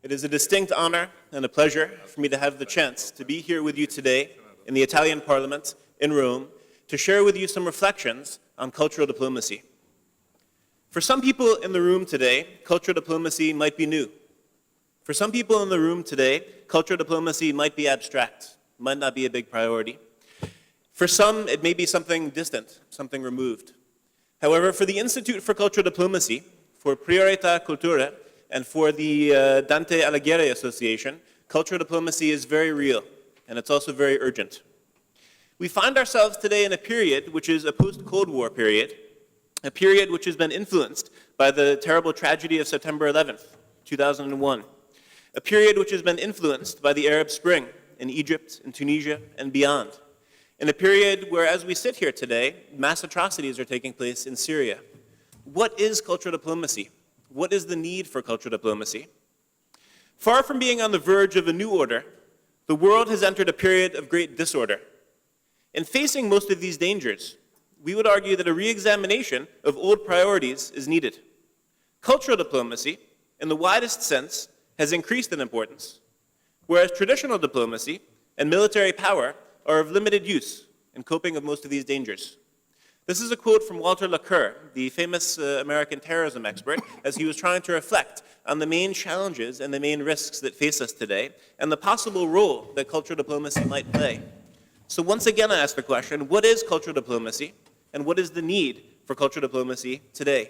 It is a distinct honor and a pleasure for me to have the chance to be here with you today in the Italian Parliament in Rome to share with you some reflections on cultural diplomacy. For some people in the room today, cultural diplomacy might be new. For some people in the room today, cultural diplomacy might be abstract, might not be a big priority. For some, it may be something distant, something removed. However, for the Institute for Cultural Diplomacy, for Priorità Cultura, and for the Dante Alighieri Association, cultural diplomacy is very real, and it's also very urgent. We find ourselves today in a period which is a post-Cold War period, a period which has been influenced by the terrible tragedy of September 11th, 2001, a period which has been influenced by the Arab Spring in Egypt, in Tunisia, and beyond, in a period where, as we sit here today, mass atrocities are taking place in Syria. What is cultural diplomacy? What is the need for cultural diplomacy? Far from being on the verge of a new order, the world has entered a period of great disorder. In facing most of these dangers, we would argue that a re-examination of old priorities is needed. Cultural diplomacy, in the widest sense, has increased in importance, whereas traditional diplomacy and military power are of limited use in coping with most of these dangers. This is a quote from Walter Laqueur, the famous American terrorism expert, as he was trying to reflect on the main challenges and the main risks that face us today, and the possible role that cultural diplomacy might play. So once again, I ask the question, what is cultural diplomacy, and what is the need for cultural diplomacy today?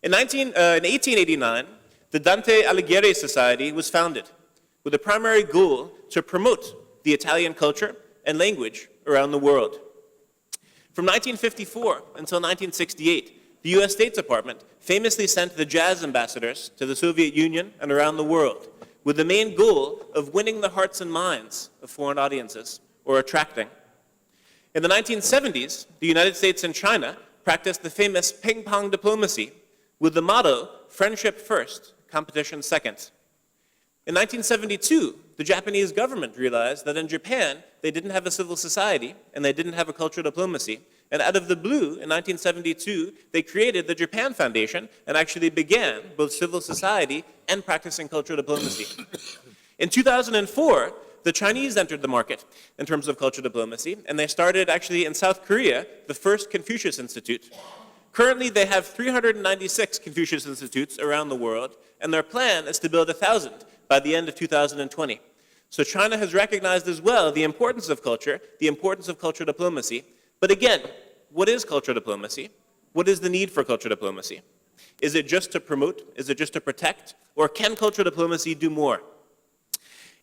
In 1889, the Dante Alighieri Society was founded with a primary goal to promote the Italian culture and language around the world. From 1954 until 1968, the US State Department famously sent the jazz ambassadors to the Soviet Union and around the world with the main goal of winning the hearts and minds of foreign audiences, or attracting. In the 1970s, the United States and China practiced the famous ping-pong diplomacy with the motto, friendship first, competition second. In 1972, the Japanese government realized that in Japan, they didn't have a civil society and they didn't have a cultural diplomacy. And out of the blue, in 1972, they created the Japan Foundation and actually began both civil society and practicing cultural diplomacy. In 2004, the Chinese entered the market in terms of cultural diplomacy, and they started actually in South Korea, the first Confucius Institute. Currently, they have 396 Confucius Institutes around the world, and their plan is to build 1,000 by the end of 2020. So China has recognized as well the importance of culture, the importance of cultural diplomacy. But again, what is cultural diplomacy? What is the need for cultural diplomacy? Is it just to promote? Is it just to protect? Or can cultural diplomacy do more?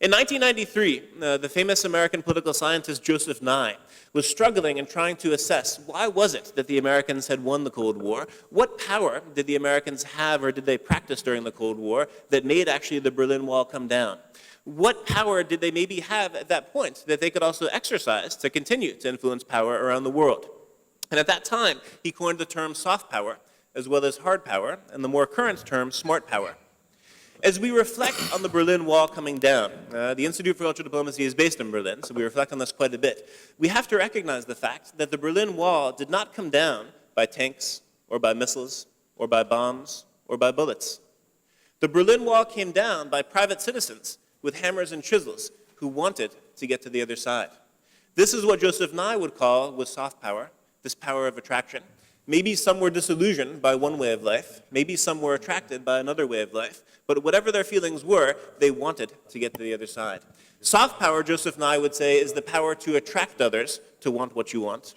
In 1993, the famous American political scientist Joseph Nye was struggling and trying to assess why was it that the Americans had won the Cold War? What power did the Americans have or did they practice during the Cold War that made actually the Berlin Wall come down? What power did they maybe have at that point that they could also exercise to continue to influence power around the world? And at that time, he coined the term soft power as well as hard power, and the more current term smart power. As we reflect on the Berlin Wall coming down, the Institute for Cultural Diplomacy is based in Berlin, so we reflect on this quite a bit. We have to recognize the fact that the Berlin Wall did not come down by tanks, or by missiles, or by bombs, or by bullets. The Berlin Wall came down by private citizens with hammers and chisels who wanted to get to the other side. This is what Joseph Nye would call with soft power, this power of attraction. Maybe some were disillusioned by one way of life. Maybe some were attracted by another way of life. But whatever their feelings were, they wanted to get to the other side. Soft power, Joseph Nye would say, is the power to attract others to want what you want.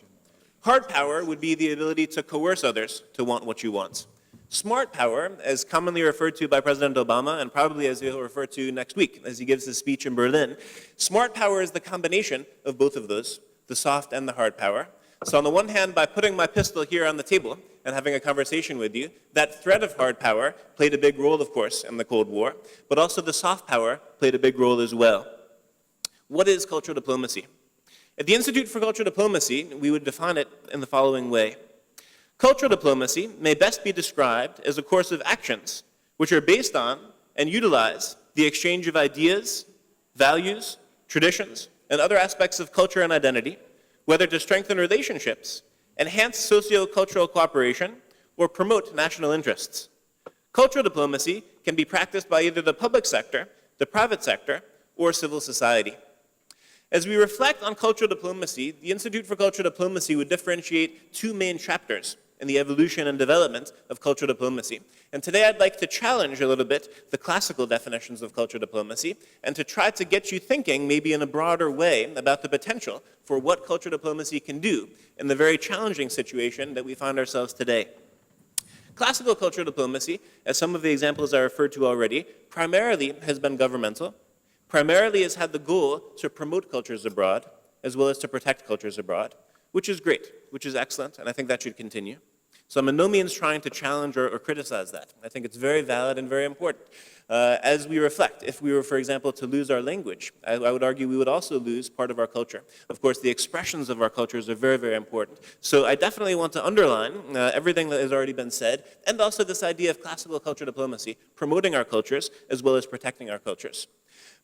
Hard power would be the ability to coerce others to want what you want. Smart power, as commonly referred to by President Obama, and probably as he'll refer to next week as he gives his speech in Berlin, smart power is the combination of both of those, the soft and the hard power. So on the one hand, by putting my pistol here on the table and having a conversation with you, that threat of hard power played a big role, of course, in the Cold War, but also the soft power played a big role as well. What is cultural diplomacy? At the Institute for Cultural Diplomacy, we would define it in the following way. Cultural diplomacy may best be described as a course of actions which are based on and utilize the exchange of ideas, values, traditions, and other aspects of culture and identity, whether to strengthen relationships, enhance socio-cultural cooperation, or promote national interests. Cultural diplomacy can be practiced by either the public sector, the private sector, or civil society. As we reflect on cultural diplomacy, the Institute for Cultural Diplomacy would differentiate two main chapters in the evolution and development of cultural diplomacy. And today I'd like to challenge a little bit the classical definitions of cultural diplomacy and to try to get you thinking maybe in a broader way about the potential for what cultural diplomacy can do in the very challenging situation that we find ourselves today. Classical cultural diplomacy, as some of the examples I referred to already, primarily has been governmental, primarily has had the goal to promote cultures abroad, as well as to protect cultures abroad, which is great, which is excellent, and I think that should continue. So I'm in no means trying to challenge or criticize that. I think it's very valid and very important. As we reflect, if we were, for example, to lose our language, I would argue we would also lose part of our culture. Of course, the expressions of our cultures are very, very important. So I definitely want to underline everything that has already been said, and also this idea of classical cultural diplomacy, promoting our cultures as well as protecting our cultures.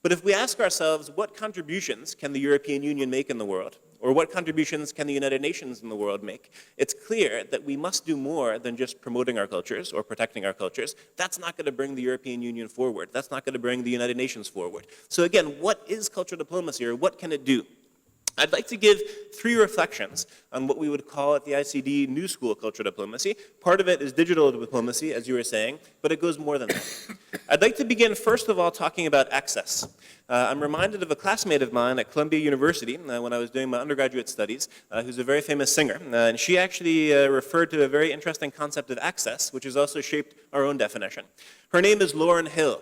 But if we ask ourselves, what contributions can the European Union make in the world? Or what contributions can the United Nations in the world make? It's clear that we must do more than just promoting our cultures or protecting our cultures. That's not going to bring the European Union forward. That's not going to bring the United Nations forward. So again, what is cultural diplomacy, or what can it do? I'd like to give three reflections on what we would call at the ICD New School cultural diplomacy. Part of it is digital diplomacy, as you were saying, but it goes more than that. I'd like to begin, first of all, talking about access. I'm reminded of a classmate of mine at Columbia University when I was doing my undergraduate studies, who's a very famous singer. And she actually referred to a very interesting concept of access, which has also shaped our own definition. Her name is Lauryn Hill.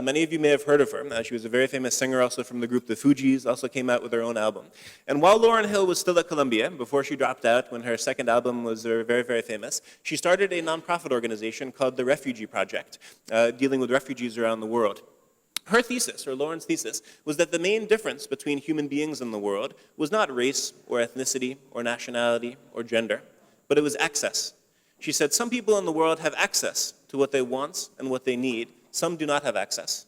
Many of you may have heard of her. She was a very famous singer also from the group The Fugees, also came out with her own album. And while Lauryn Hill was still at Columbia, before she dropped out when her second album was very, very famous, she started a nonprofit organization called the Refugee Project, dealing with refugees around the world. Her thesis, or Lauryn's thesis, was that the main difference between human beings in the world was not race or ethnicity or nationality or gender, but it was access. She said some people in the world have access to what they want and what they need. Some do not have access.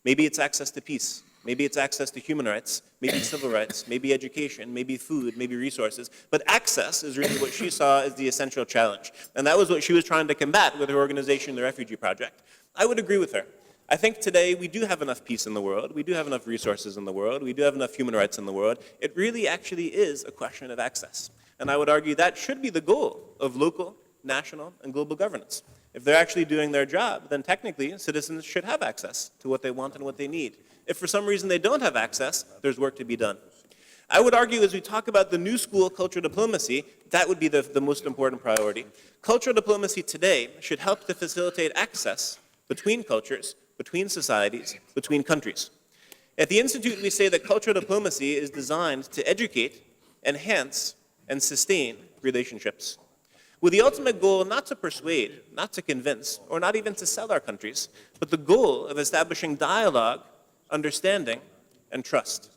Maybe it's access to peace. Maybe it's access to human rights, maybe civil rights, maybe education, maybe food, maybe resources. But access is really what she saw as the essential challenge. And that was what she was trying to combat with her organization, the Refugee Project. I would agree with her. I think today we do have enough peace in the world, we do have enough resources in the world, we do have enough human rights in the world. It really actually is a question of access. And I would argue that should be the goal of local, national, and global governance. If they're actually doing their job, then technically citizens should have access to what they want and what they need. If for some reason they don't have access, there's work to be done. I would argue as we talk about the new school cultural diplomacy, that would be the most important priority. Cultural diplomacy today should help to facilitate access between cultures, between societies, between countries. At the Institute, we say that cultural diplomacy is designed to educate, enhance, and sustain relationships, with the ultimate goal not to persuade, not to convince, or not even to sell our countries, but the goal of establishing dialogue, understanding, and trust.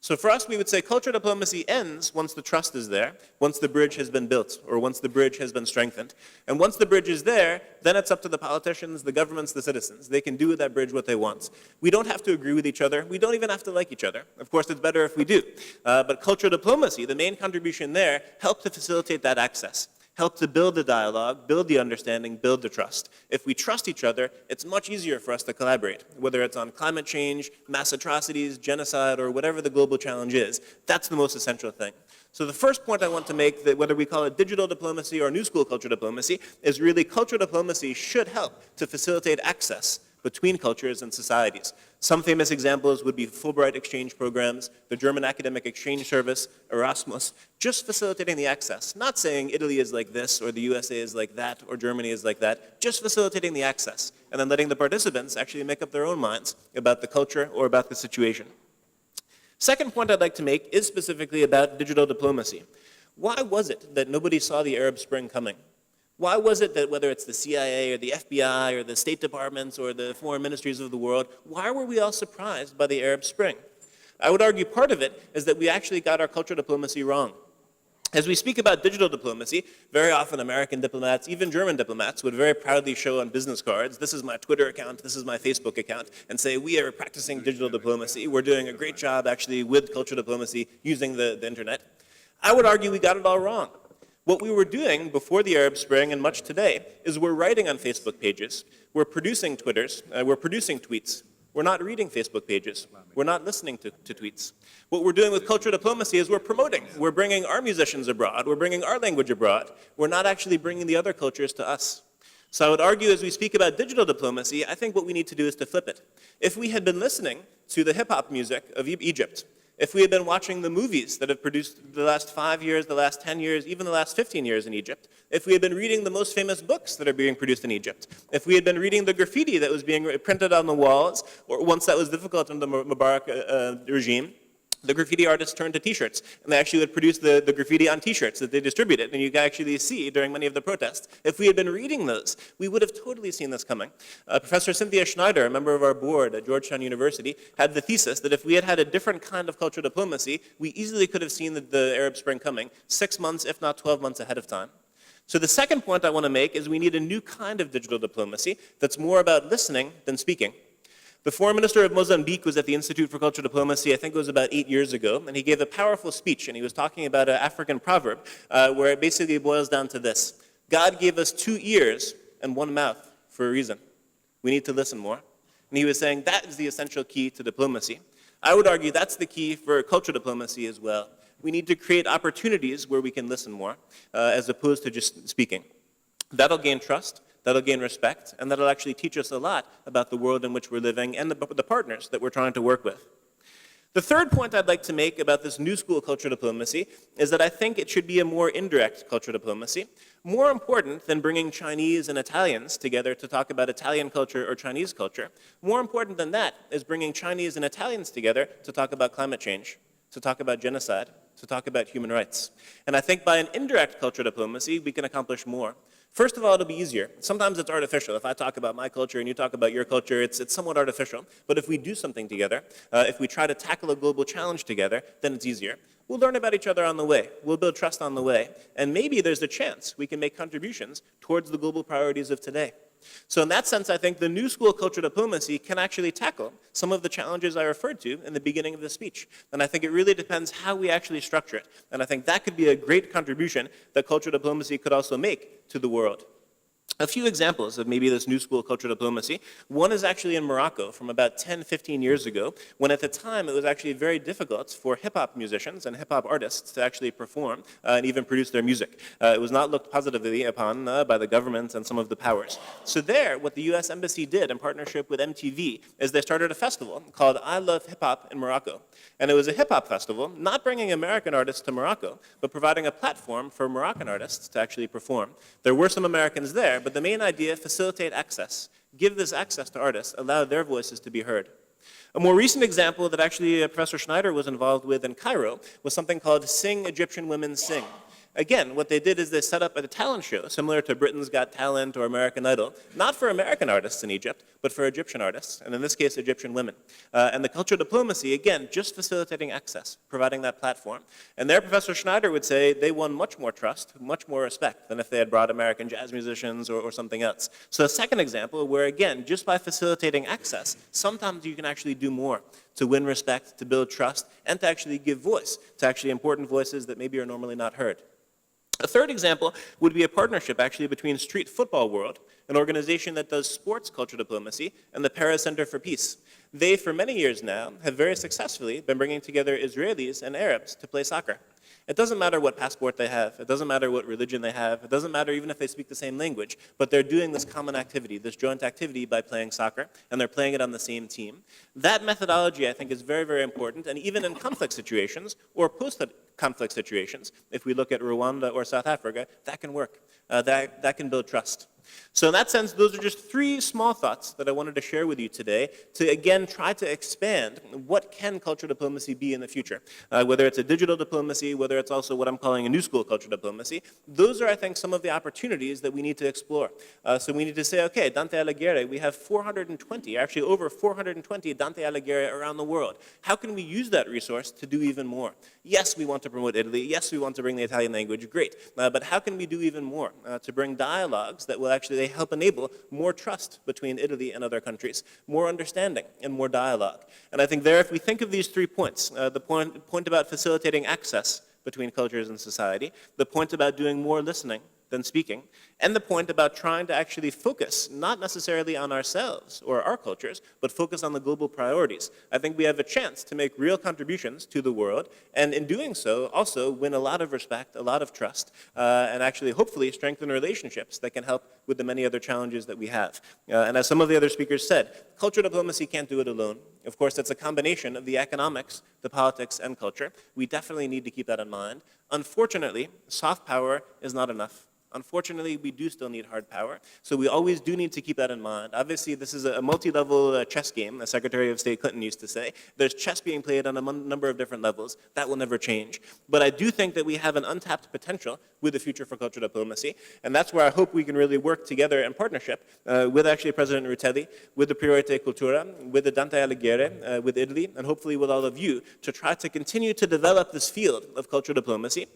So for us, we would say cultural diplomacy ends once the trust is there, once the bridge has been built, or once the bridge has been strengthened. And once the bridge is there, then it's up to the politicians, the governments, the citizens. They can do with that bridge what they want. We don't have to agree with each other. We don't even have to like each other. Of course, it's better if we do. But cultural diplomacy, the main contribution there, helped to facilitate that access. Help to build the dialogue, build the understanding, build the trust. If we trust each other, it's much easier for us to collaborate, whether it's on climate change, mass atrocities, genocide, or whatever the global challenge is. That's the most essential thing. So the first point I want to make, that whether we call it digital diplomacy or new school cultural diplomacy, is really cultural diplomacy should help to facilitate access between cultures and societies. Some famous examples would be Fulbright exchange programs, the German Academic Exchange Service, Erasmus, just facilitating the access. Not saying Italy is like this, or the USA is like that, or Germany is like that, just facilitating the access, and then letting the participants actually make up their own minds about the culture or about the situation. Second point I'd like to make is specifically about digital diplomacy. Why was it that nobody saw the Arab Spring coming? Why was it that whether it's the CIA or the FBI or the State Departments or the foreign ministries of the world, why were we all surprised by the Arab Spring? I would argue part of it is that we actually got our cultural diplomacy wrong. As we speak about digital diplomacy, very often American diplomats, even German diplomats, would very proudly show on business cards, this is my Twitter account, this is my Facebook account, and say, we are practicing digital diplomacy. We're doing a great job actually with cultural diplomacy using the internet. I would argue we got it all wrong. What we were doing before the Arab Spring and much today is we're writing on Facebook pages, we're producing Twitters, we're producing tweets. We're not reading Facebook pages. We're not listening to tweets. What we're doing with cultural diplomacy is we're promoting. We're bringing our musicians abroad. We're bringing our language abroad. We're not actually bringing the other cultures to us. So I would argue as we speak about digital diplomacy, I think what we need to do is to flip it. If we had been listening to the hip-hop music of Egypt, if we had been watching the movies that have produced the last 5 years, the last 10 years, even the last 15 years in Egypt, if we had been reading the most famous books that are being produced in Egypt, if we had been reading the graffiti that was being printed on the walls, or once that was difficult in the Mubarak regime, the graffiti artists turned to t-shirts, and they actually would produce the graffiti on t-shirts that they distributed, and you can actually see during many of the protests. If we had been reading those, we would have totally seen this coming. Professor Cynthia Schneider, a member of our board at Georgetown University, had the thesis that if we had had a different kind of cultural diplomacy, we easily could have seen the Arab Spring coming 6 months, if not 12 months ahead of time. So the second point I want to make is we need a new kind of digital diplomacy that's more about listening than speaking. The foreign minister of Mozambique was at the Institute for Cultural Diplomacy, I think it was about 8 years ago, and he gave a powerful speech, and he was talking about an African proverb where it basically boils down to this: God gave us 2 ears and 1 mouth for a reason. We need to listen more. And he was saying that is the essential key to diplomacy. I would argue that's the key for cultural diplomacy as well. We need to create opportunities where we can listen more, as opposed to just speaking. That'll gain trust. That'll gain respect, and that'll actually teach us a lot about the world in which we're living and the partners that we're trying to work with. The third point I'd like to make about this new school cultural diplomacy is that I think it should be a more indirect cultural diplomacy, more important than bringing Chinese and Italians together to talk about Italian culture or Chinese culture. More important than that is bringing Chinese and Italians together to talk about climate change, to talk about genocide, to talk about human rights. And I think by an indirect cultural diplomacy, we can accomplish more. First of all, it'll be easier. Sometimes it's artificial. If I talk about my culture and you talk about your culture, it's somewhat artificial. But if we do something together, if we try to tackle a global challenge together, then it's easier. We'll learn about each other on the way. We'll build trust on the way. And maybe there's a chance we can make contributions towards the global priorities of today. So in that sense, I think the new school cultural diplomacy can actually tackle some of the challenges I referred to in the beginning of the speech. And I think it really depends how we actually structure it. And I think that could be a great contribution that cultural diplomacy could also make to the world. A few examples of maybe this new school cultural diplomacy. One is actually in Morocco from about 10, 15 years ago, when at the time it was actually very difficult for hip-hop musicians and hip-hop artists to actually perform and even produce their music. It was not looked positively upon by the government and some of the powers. So there, what the US Embassy did in partnership with MTV is they started a festival called I Love Hip-Hop in Morocco. And it was a hip-hop festival, not bringing American artists to Morocco, but providing a platform for Moroccan artists to actually perform. There were some Americans there, but the main idea, facilitate access. Give this access to artists, allow their voices to be heard. A more recent example that actually Professor Schneider was involved with in Cairo was something called Sing Egyptian Women Sing. Again, what they did is they set up a talent show similar to Britain's Got Talent or American Idol, not for American artists in Egypt, but for Egyptian artists, and in this case, Egyptian women. And the cultural diplomacy, again, just facilitating access, providing that platform. And there, Professor Schneider would say they won much more trust, much more respect than if they had brought American jazz musicians or something else. So a second example where, again, just by facilitating access, sometimes you can actually do more to win respect, to build trust, and to actually give voice to actually important voices that maybe are normally not heard. A third example would be a partnership actually between Street Football World, an organization that does sports culture diplomacy, and the Paris Center for Peace. They, for many years now, have very successfully been bringing together Israelis and Arabs to play soccer. It doesn't matter what passport they have, it doesn't matter what religion they have, it doesn't matter even if they speak the same language, but they're doing this common activity, this joint activity by playing soccer, and they're playing it on the same team. That methodology, I think, is very, very important, and even in conflict situations or post-conflict situations, if we look at Rwanda or South Africa, that can work. That can build trust. So in that sense, those are just 3 small thoughts that I wanted to share with you today to, again, try to expand what can cultural diplomacy be in the future. Whether it's a digital diplomacy, whether it's also what I'm calling a new school cultural diplomacy, those are, I think, some of the opportunities that we need to explore. So we need to say, okay, Dante Alighieri, we have 420, actually over 420 Dante Alighieri around the world. How can we use that resource to do even more? Yes, we want to promote Italy. Yes, we want to bring the Italian language. Great. But how can we do even more to bring dialogues that will actually help enable more trust between Italy and other countries, more understanding and more dialogue? And I think there, if we think of these 3 points, the point about facilitating access, between cultures and society, the point about doing more listening than speaking, and the point about trying to actually focus, not necessarily on ourselves or our cultures, but focus on the global priorities. I think we have a chance to make real contributions to the world, and in doing so, also win a lot of respect, a lot of trust, and actually, hopefully, strengthen relationships that can help with the many other challenges that we have. And as some of the other speakers said, cultural diplomacy can't do it alone. Of course, it's a combination of the economics, the politics, and culture. We definitely need to keep that in mind. Unfortunately, soft power is not enough. Unfortunately, we do still need hard power, so we always do need to keep that in mind. Obviously, this is a multi-level chess game, as Secretary of State Clinton used to say. There's chess being played on a number of different levels. That will never change. But I do think that we have an untapped potential with the future for cultural diplomacy, and that's where I hope we can really work together in partnership with actually President Rutelli, with the Priorite Cultura, with the Dante Alighieri, with Italy, and hopefully with all of you, to try to continue to develop this field of cultural diplomacy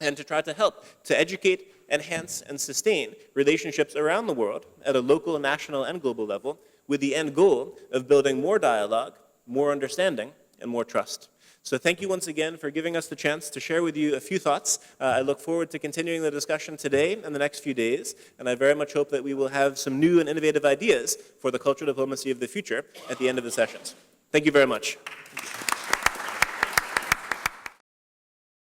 and to try to help to educate, enhance, and sustain relationships around the world at a local, national, and global level with the end goal of building more dialogue, more understanding, and more trust. So thank you once again for giving us the chance to share with you a few thoughts. I look forward to continuing the discussion today and the next few days, and I very much hope that we will have some new and innovative ideas for the cultural diplomacy of the future at the end of the sessions. Thank you very much.